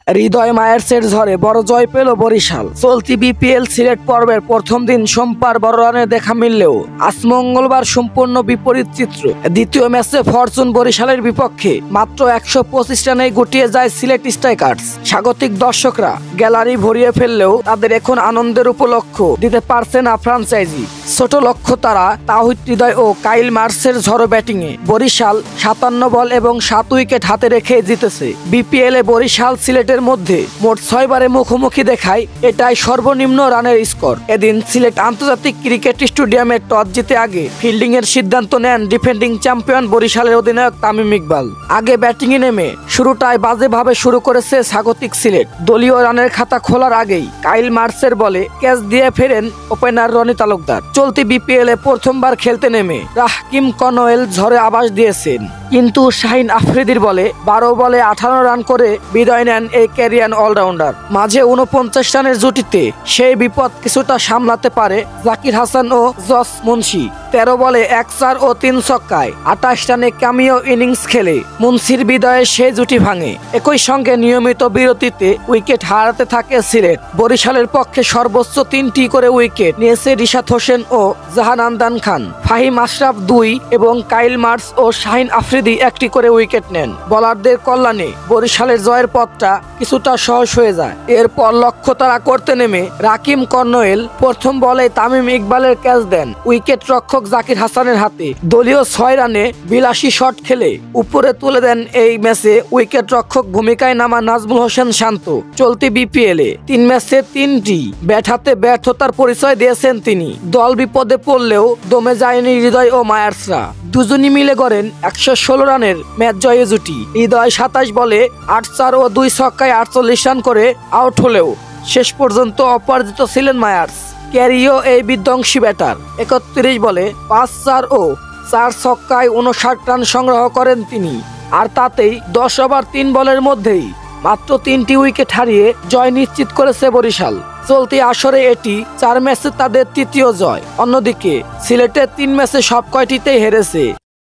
হৃদয় মায়ার্সের ঝড়ে বড় জয় পেল বরিশাল। চলতি বিপিএল সিলেট পর্বের প্রথম দিন সোমবার বড় রানের দেখা মিললেও আজ মঙ্গলবার সম্পূর্ণ বিপরীত চিত্র। দ্বিতীয় ম্যাচে ফরচুন বরিশালের বিপক্ষে মাত্র ১২৫ রানেই গুটিয়ে যায় সিলেট স্ট্রাইকার্স। স্বাগতিক দর্শকরা গ্যালারি ভরিয়ে ফেললেও তাদের এখন আনন্দের উপলক্ষ দিতে পারছে না ফ্রাঞ্চাইজি। ছোট লক্ষ্য তারা তাওহিদ হৃদয় ও কাইল মার্সের ঝড়ো ব্যাটিংয়ে বরিশাল ৫৭ বল এবং ৭ উইকেট হাতে রেখে জিতেছে। বিপিএল এ বরিশাল সিলেটের মধ্যে মোট ৬ বারে মুখোমুখি দেখায় এটাই সর্বনিম্ন রানের স্কোর। এদিন সিলেট আন্তর্জাতিক ক্রিকেট স্টেডিয়ামে টস জিতে আগে ফিল্ডিং এর সিদ্ধান্ত নেন ডিফেন্ডিং চ্যাম্পিয়ন বরিশালের অধিনায়ক তামিম ইকবাল। আগে ব্যাটিংয়ে নেমে শুরুটায় বাজেভাবে শুরু করেছে স্বাগতিক সিলেট। দলীয় রানের খাতা খোলার আগেই কাইল মার্সের বলে ক্যাচ দিয়ে ফেরেন ওপেনার রনি তালুকদার। চলতি বিপিএল এ প্রথমবার খেলতে নেমে রাকিম কর্নওয়েল ঝড়ে আভাস দিয়েছেন, কিন্তু শাহিন আফ্রিদির বলে ১২ বলে ১৮ রান করে বিদায় নেন এই ক্যারিয়ান অলরাউন্ডার। মাঝে ৪৯ রানের জুটিতে সেই বিপদ কিছুটা সামলাতে পারে জাকির হাসান ও জস মুন্সি। ১৩ বলে ১-৪ ও ৩ ছক্কায় ২৮ রানে ক্যামিও ইনিংস খেলে মুন্সির বিদায়ে সেই জুটি ভাঙে। একই সঙ্গে নিয়মিত বিরতিতে উইকেট হারাতে থাকে সিলেট। বরিশালের পক্ষে সর্বোচ্চ ৩টি করে উইকেট নিয়েছে রিশাদ হোসেন ও জাহানান্দান খান। ফাহিম আশরাফ ২ এবং কাইল মার্স ও শাহিন আফ্রিদি ১টি করে উইকেট নেন। বোলারদের কল্যাণে বরিশালের জয়ের পথটা কিছুটা সহজ হয়ে যায়। এরপর লক্ষ্য তাড়া করতে নেমে রাকিম কর্নওয়েল প্রথম বলে তামিম ইকবালের ক্যাচ দেন উইকেট রক্ষক জাকির হাসানের হাতে। দলীয় ৬ রানে বিলাসী শট খেলে উপরে তুলে দেন এই ম্যাচে উইকেট রক্ষক ভূমিকায় নামা নাজমুল হোসেন শান্ত। চলতি বিপিএল এ ৩ ম্যাচে ৩টি ব্যাট হাতে ব্যর্থতার পরিচয় দিয়েছেন তিনি। দল বিপদে পড়লেও দমে যায়নি হৃদয় ও মায়ার্সরা। দুজনই মিলে গড়েন ১১৬ রানের ম্যাচ জয়ী জুটি। হৃদয় ২৭ বলে ৮-৪ ও ২ ছক্কায় ৪৮ রান করে আউট হলেও শেষ পর্যন্ত অপরাজিত ছিলেন মায়ার্স। ক্যারিও এই বিধ্বংসী ব্যাটার ৩১ বলে ৫-৪ ও ৪ ছক্কায় ৫৯ রান সংগ্রহ করেন তিনি। আর তাতেই ১০ ওভার ৩ বলের মধ্যেই মাত্র ৩টি উইকেট হারিয়ে জয় নিশ্চিত করেছে বরিশাল। চলতি আসরে এটি ৪ ম্যাচে তাদের তৃতীয় জয়। অন্যদিকে সিলেটের ৩ ম্যাচে সবকয়টিতেই হেরেছে।